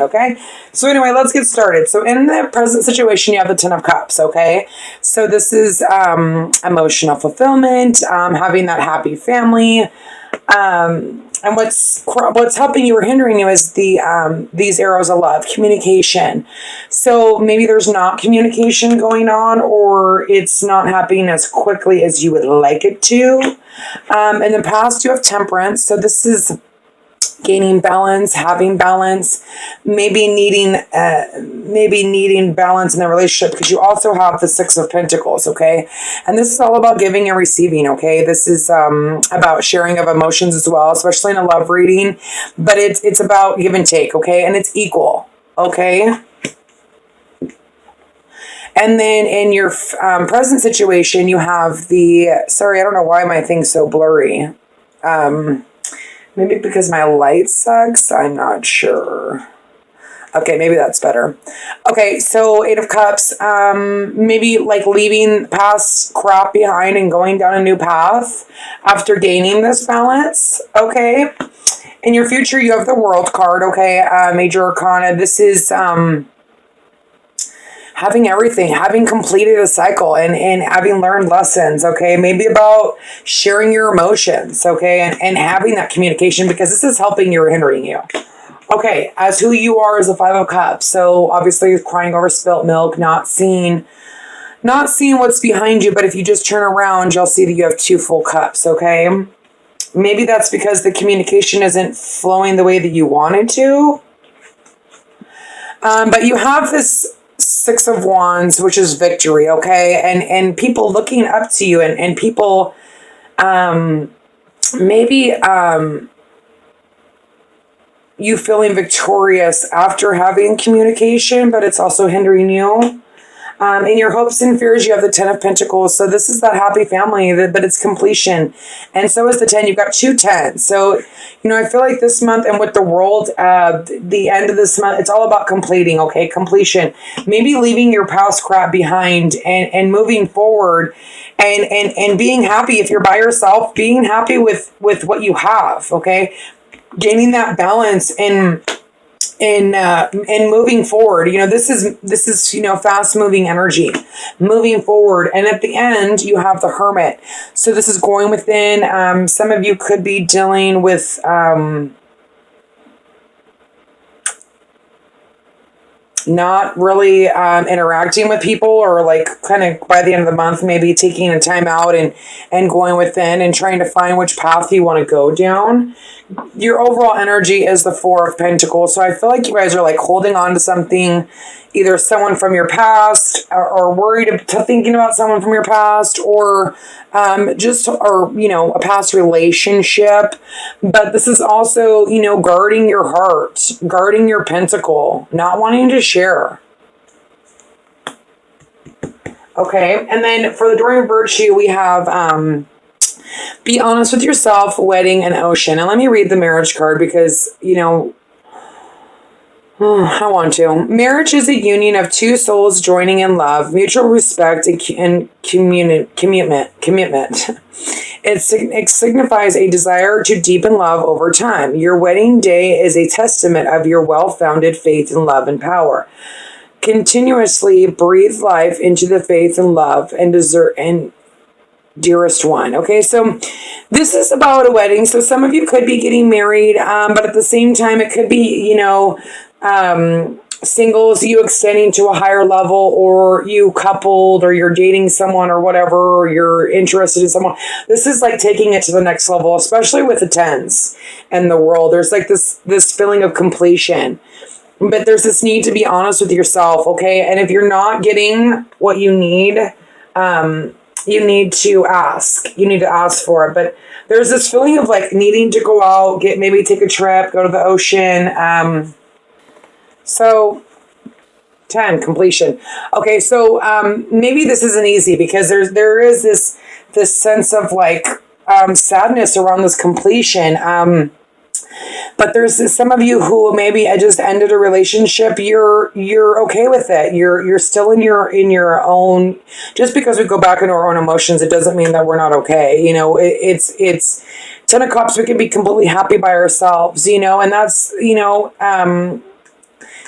Okay, so anyway, let's get started. So in the present situation, you have the Ten of Cups. Okay, so this is emotional fulfillment, having that happy family, and what's helping you or hindering you is these arrows of love, communication. So maybe there's not communication going on, or it's not happening as quickly as you would like it to. In the past, you have Temperance. So this is gaining balance, having balance, maybe needing balance in the relationship, because you also have the Six of Pentacles. Okay, and this is all about giving and receiving. Okay, this is about sharing of emotions as well, especially in a love reading, but it's about give and take. Okay, and it's equal. Okay. And then in your present situation, you have sorry, I don't know why my thing's so blurry. Maybe because my light sucks. I'm not sure. Okay, maybe that's better. Okay, so Eight of Cups. Maybe like leaving past crap behind and going down a new path after gaining this balance. Okay. In your future, you have the World card. Okay, Major Arcana. This is having everything, having completed a cycle and having learned lessons, okay? Maybe about sharing your emotions, okay? And having that communication, because this is helping you or hindering you. Okay, as who you are is the Five of Cups. So obviously crying over spilt milk, not seeing what's behind you, but if you just turn around, you'll see that you have two full cups, okay? Maybe that's because the communication isn't flowing the way that you wanted to. But you have this Six of Wands, which is victory, okay? And people looking up to you and people maybe you feeling victorious after having communication, but it's also hindering you. In your hopes and fears, you have the Ten of Pentacles. So this is that happy family, but it's completion. And so is the 10. You've got two tens. So, I feel like this month and with the World, the end of this month, it's all about completing, okay? Completion. Maybe leaving your past crap behind and moving forward and being happy. If you're by yourself, being happy with what you have, okay? Gaining that balance and moving forward. This is fast moving energy, moving forward. And at the end, you have the Hermit. So this is going within. Some of you could be dealing with not really interacting with people, or like kind of by the end of the month, maybe taking a time out and going within and trying to find which path you want to go down. Your overall energy is the Four of Pentacles. So I feel like you guys are like holding on to something, either someone from your past or worried to thinking about someone from your past, or a past relationship. But this is also, guarding your heart, guarding your pentacle, not wanting to share. Okay. And then for the Enduring Virtue, we have, be honest with yourself, wedding, and ocean. And let me read the Marriage card because, I want to. Marriage is a union of two souls joining in love, mutual respect, and commitment. It signifies a desire to deepen love over time. Your wedding day is a testament of your well-founded faith in love and power. Continuously breathe life into the faith and love and dearest one. Okay, so this is about a wedding. So some of you could be getting married, but at the same time, it could be, singles, you extending to a higher level, or you coupled, or you're dating someone or whatever, or you're interested in someone. This is like taking it to the next level, especially with the tens and the World. There's like this feeling of completion, but there's this need to be honest with yourself. Okay. And if you're not getting what you need, you need to ask. You need to ask for it. But there's this feeling of like needing to go out, maybe take a trip, go to the ocean. So 10, completion. Okay, so maybe this isn't easy because there is this sense of like sadness around this completion. But there's some of you who maybe I just ended a relationship. You're okay with it. You're still in your own. Just because we go back into our own emotions, it doesn't mean that we're not okay. It's 10 of Cups. We can be completely happy by ourselves. And that's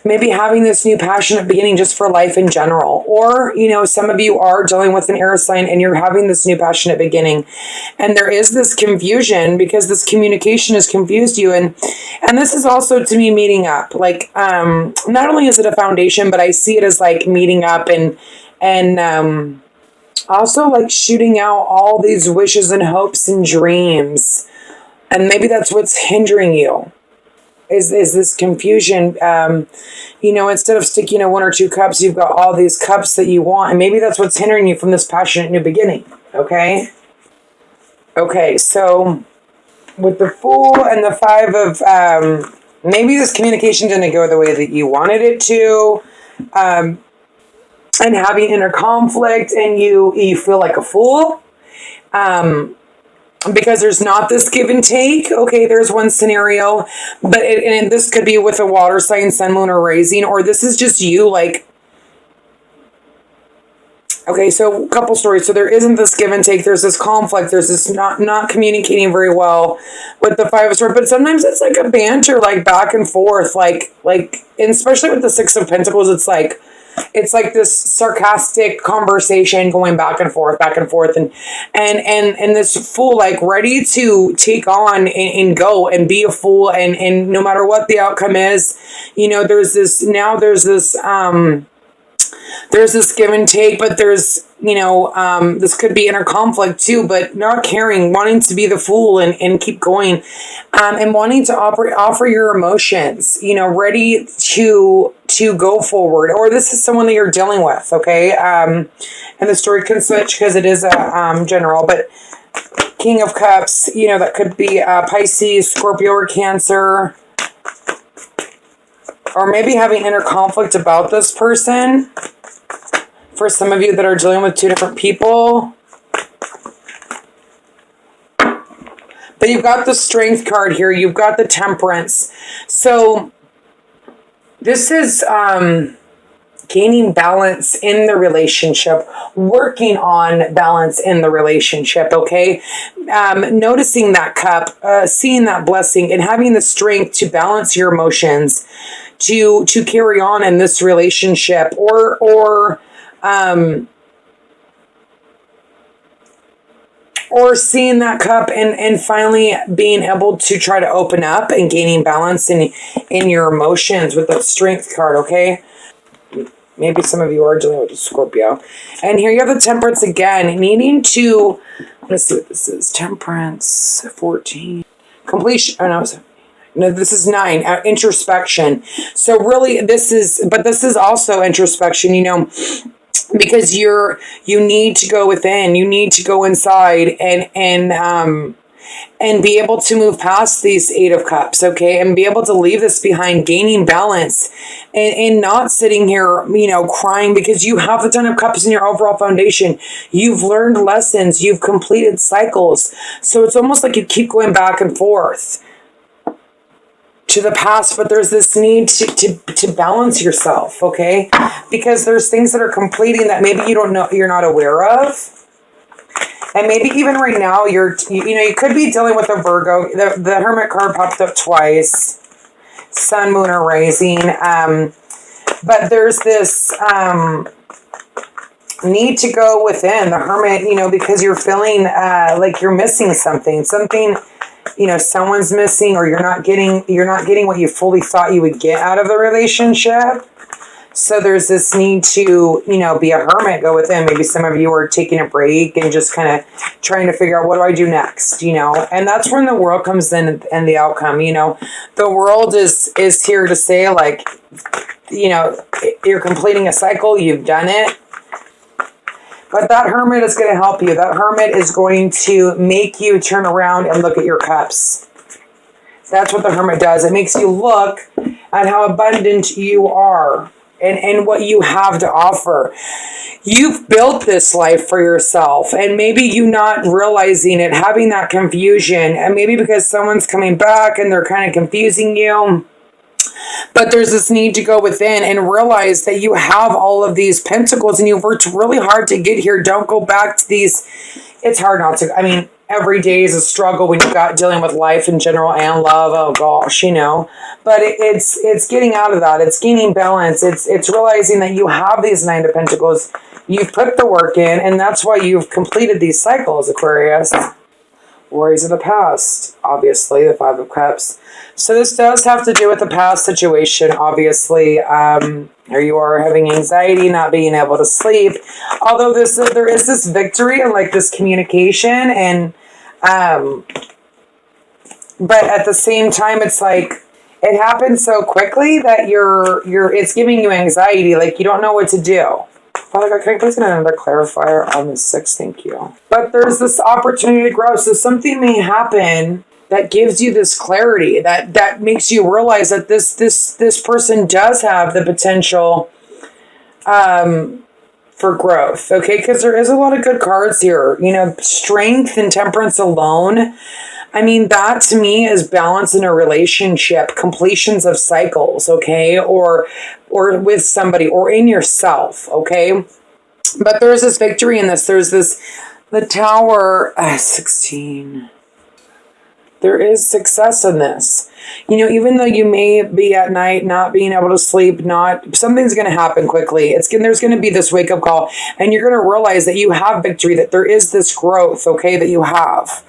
maybe having this new passionate beginning just for life in general. Or, some of you are dealing with an air sign and you're having this new passionate beginning. And there is this confusion because this communication has confused you. And this is also to me meeting up. Like, not only is it a foundation, but I see it as like meeting up and also like shooting out all these wishes and hopes and dreams. And maybe that's what's hindering you. Is this confusion, instead of sticking to 1 or 2 cups, you've got all these cups that you want. And maybe that's what's hindering you from this passionate new beginning. Okay. Okay. So with the Fool and the 5 of, maybe this communication didn't go the way that you wanted it to, and having inner conflict and you feel like a fool, because there's not this give and take. Okay, there's one scenario, but and this could be with a water sign, sun, moon, or rising, or this is just you, like, okay, so a couple stories. So there isn't this give and take. There's this conflict. There's this not communicating very well with the 5 of Swords, but sometimes it's like a banter, like back and forth, like, and especially with the 6 of Pentacles, it's like this sarcastic conversation going back and forth, and this Fool, like, ready to take on and go and be a fool. And no matter what the outcome is, there's this give and take, but there's, this could be inner conflict too, but not caring, wanting to be the Fool and keep going, and wanting to offer your emotions, ready to go forward. Or this is someone that you're dealing with, okay? And the story can switch because it is a general, but King of Cups, that could be Pisces, Scorpio, or Cancer. Or maybe having inner conflict about this person. For some of you that are dealing with 2 different people. But you've got the Strength card here. You've got the Temperance. So this is gaining balance in the relationship, working on balance in the relationship, okay? Noticing that cup, seeing that blessing, and having the strength to balance your emotions, to carry on in this relationship, or seeing that cup and finally being able to try to open up and gaining balance in your emotions with the Strength card, okay? Maybe some of you are dealing with a Scorpio. And here you have the Temperance again, needing to, let's see what this is. Temperance, 14. Completion, no, this is 9, introspection. So really this is also introspection, because you need to go within, you need to go inside and be able to move past these 8 of Cups, okay? And be able to leave this behind, gaining balance and not sitting here, crying, because you have the 10 of Cups in your overall foundation. You've learned lessons, you've completed cycles. So it's almost like you keep going back and forth to the past, but there's this need to balance yourself, okay? Because there's things that are completing that maybe you don't know, you're not aware of. And maybe even right now, you could be dealing with a Virgo. The Hermit card popped up twice. Sun, moon, or rising. But there's this need to go within the Hermit, because you're feeling like you're missing something. Something, someone's missing, or you're not getting what you fully thought you would get out of the relationship. So there's this need to, be a hermit, go within. Maybe some of you are taking a break and just kind of trying to figure out, what do I do next, And that's when the world comes in and the outcome, The world is here to say, like, you're completing a cycle, you've done it. But that Hermit is going to help you. That Hermit is going to make you turn around and look at your cups. That's what the Hermit does. It makes you look at how abundant you are. And what you have to offer. You've built this life for yourself, and maybe you not realizing it, having that confusion, and maybe because someone's coming back and they're kind of confusing you. But there's this need to go within and realize that you have all of these pentacles and you've worked really hard to get here. Don't go back to these. It's hard not to. every day is a struggle when you've got dealing with life in general and love. Oh gosh, but it's getting out of that. It's gaining balance. It's realizing that you have these 9 of Pentacles. You've put the work in, and that's why you've completed these cycles, Aquarius. Worries of the past, obviously, the 5 of Cups. So this does have to do with the past situation, obviously. Or you are having anxiety, not being able to sleep. Although there is this victory and like this communication, and but at the same time, it's like it happens so quickly that it's giving you anxiety, like you don't know what to do. Father God, can I please get another clarifier on the 6? Thank you. But there's this opportunity to grow. So something may happen that gives you this clarity, that makes you realize that this person does have the potential for growth. Okay, because there is a lot of good cards here. Strength and temperance alone. I mean, that to me is balance in a relationship, completions of cycles, okay? Or with somebody or in yourself, okay? But there's this victory in this. There's the Tower, 16. There is success in this. Even though you may be at night not being able to sleep, something's going to happen quickly. There's going to be this wake-up call, and you're going to realize that you have victory, that there is this growth, okay, that you have.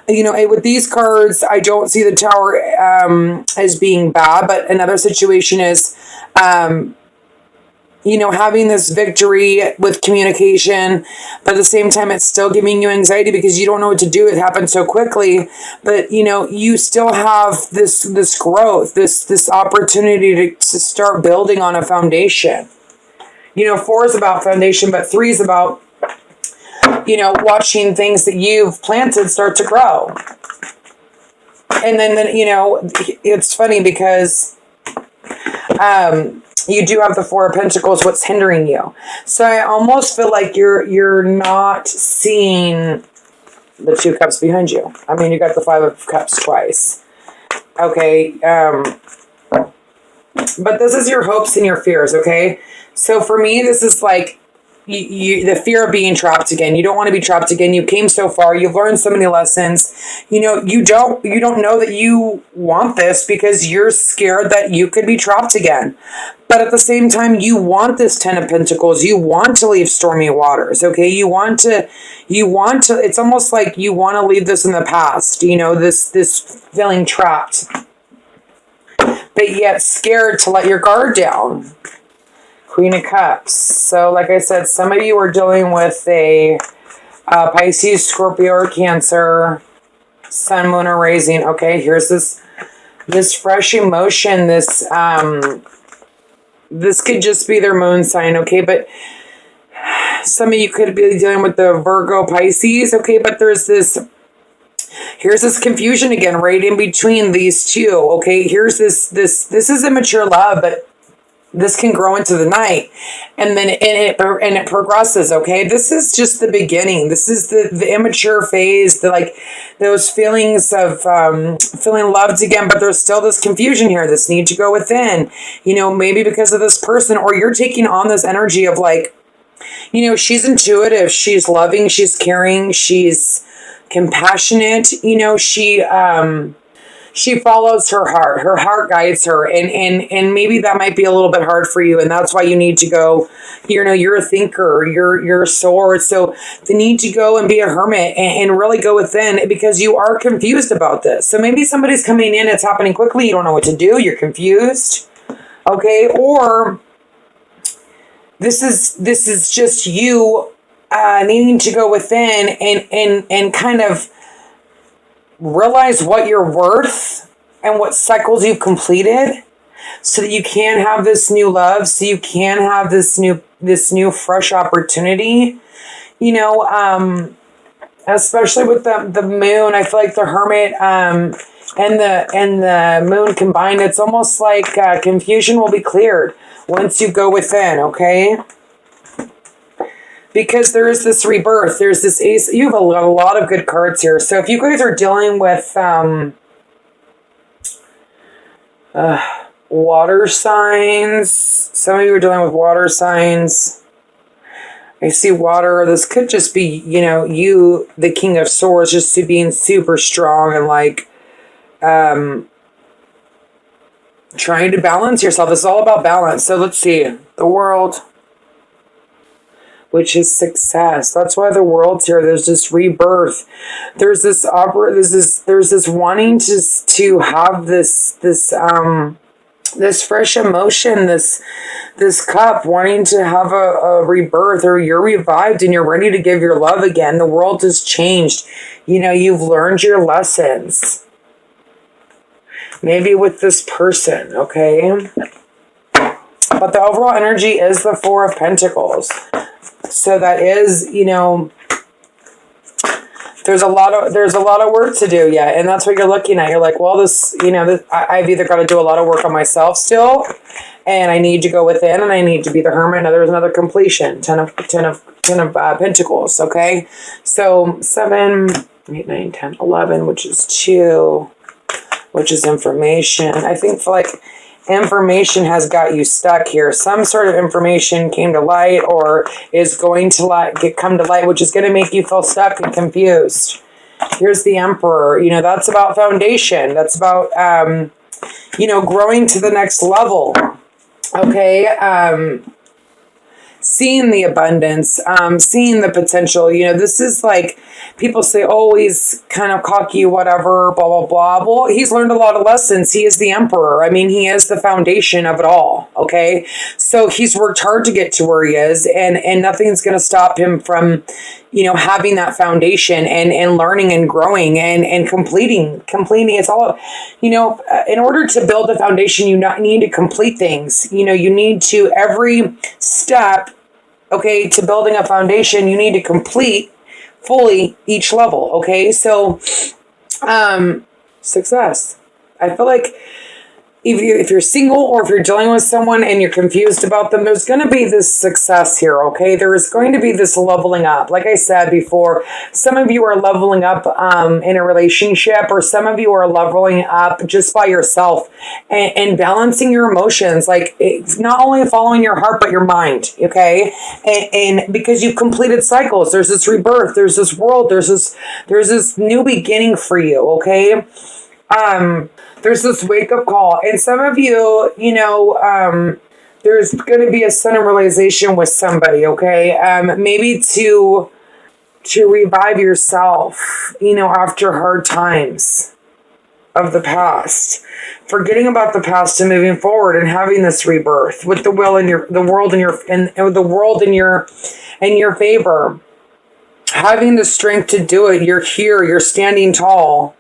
With these cards, I don't see the Tower as being bad, but another situation is, having this victory with communication, but at the same time, it's still giving you anxiety because you don't know what to do. It happens so quickly, but you still have this growth, this opportunity to start building on a foundation. 4 is about foundation, but 3 is about, watching things that you've planted start to grow. And then it's funny because, you do have the 4 of Pentacles. What's hindering you? So I almost feel like you're not seeing the 2 cups behind you. I mean, you got the 5 of Cups twice. Okay. But this is your hopes and your fears. Okay. So for me, this is like the fear of being trapped again. You don't want to be trapped again. You came so far. You've learned so many lessons. You don't know that you want this because you're scared that you could be trapped again. But at the same time, you want this 10 of Pentacles. You want to leave stormy waters, okay? You want to, it's almost like you want to leave this in the past, this feeling trapped. But yet scared to let your guard down. Queen of Cups. So like I said, some of you are dealing with a Pisces, Scorpio, or Cancer, Sun, Moon, or Rising. Okay, here's this fresh emotion, this could just be their moon sign, okay? But some of you could be dealing with the Virgo, Pisces, okay? But here's this confusion again, right in between these two, okay? Here's this is immature love, but this can grow into the night, and then it progresses, okay? This is just the beginning. This is the immature phase, those feelings of feeling loved again, but there's still this confusion here, this need to go within, maybe because of this person, or you're taking on this energy of she's intuitive, she's loving, she's caring, she's compassionate, she follows her heart guides her, and maybe that might be a little bit hard for you, and that's why you need to go, you're a thinker, you're a sword, so the need to go and be a hermit and really go within, because you are confused about this. So maybe somebody's coming in, it's happening quickly, you don't know what to do, you're confused, okay? Or this is just you needing to go within and kind of realize what you're worth and what cycles you've completed, so that you can have this new love, so you can have this new fresh opportunity, especially with the moon. I feel like the Hermit and the moon combined, it's almost like confusion will be cleared once you go within, okay? Because there is this rebirth. There's this ace. You have a lot of good cards here. So if you guys are dealing with water signs, some of you are dealing with water signs. I see water. This could just be, you know, you, the King of Swords, just to being super strong and like trying to balance yourself. This is all about balance. So let's see. The World, which is success. That's why the World's here. There's this rebirth. There's this there's this wanting to have this fresh emotion, this cup, wanting to have a rebirth, or you're revived and you're ready to give your love again. The world has changed. You know, you've learned your lessons. Maybe with this person, okay? But the overall energy is the Four of Pentacles. So that is, you know, there's a lot of work to do yet, and that's what you're looking at. You're like, well, this, you know, I've either got to do a lot of work on myself still, and I need to go within, and I need to be the hermit. Now there's another completion, ten of Pentacles. Okay, so 7, 8, 9, 10, 11, which is 2, which is information. I think for like information has got you stuck here. Some sort of information came to light or is going to come to light, which is going to make you feel stuck and confused. Here's the Emperor. You know, that's about foundation. That's about, you know, growing to the next level. Okay. Seeing the abundance, seeing the potential. You know, this is like, people say, oh, he's kind of cocky, whatever, blah, blah, blah. Well, he's learned a lot of lessons. He is the Emperor. I mean, he is the foundation of it all, okay? So he's worked hard to get to where he is, and nothing's going to stop him from, you know, having that foundation and learning and growing and completing. It's all, you know, in order to build a foundation, you need to complete things. You know, you need to, every step, okay, to building a foundation, you need to complete fully each level, okay? So, success. I feel like if you're single or if you're dealing with someone and you're confused about them, there's going to be this success here, okay? There is going to be this leveling up. Like I said before, some of you are leveling up in a relationship, or some of you are leveling up just by yourself and balancing your emotions. Like, it's not only following your heart, but your mind, okay? And because you've completed cycles, there's this rebirth, there's this world, there's this new beginning for you, okay? There's this wake-up call. And some of you, you know, there's going to be a sudden realization with somebody, okay? Maybe to revive yourself, you know, after hard times of the past. Forgetting about the past and moving forward and having this rebirth with the world in your favor. Having the strength to do it. You're here. You're standing tall.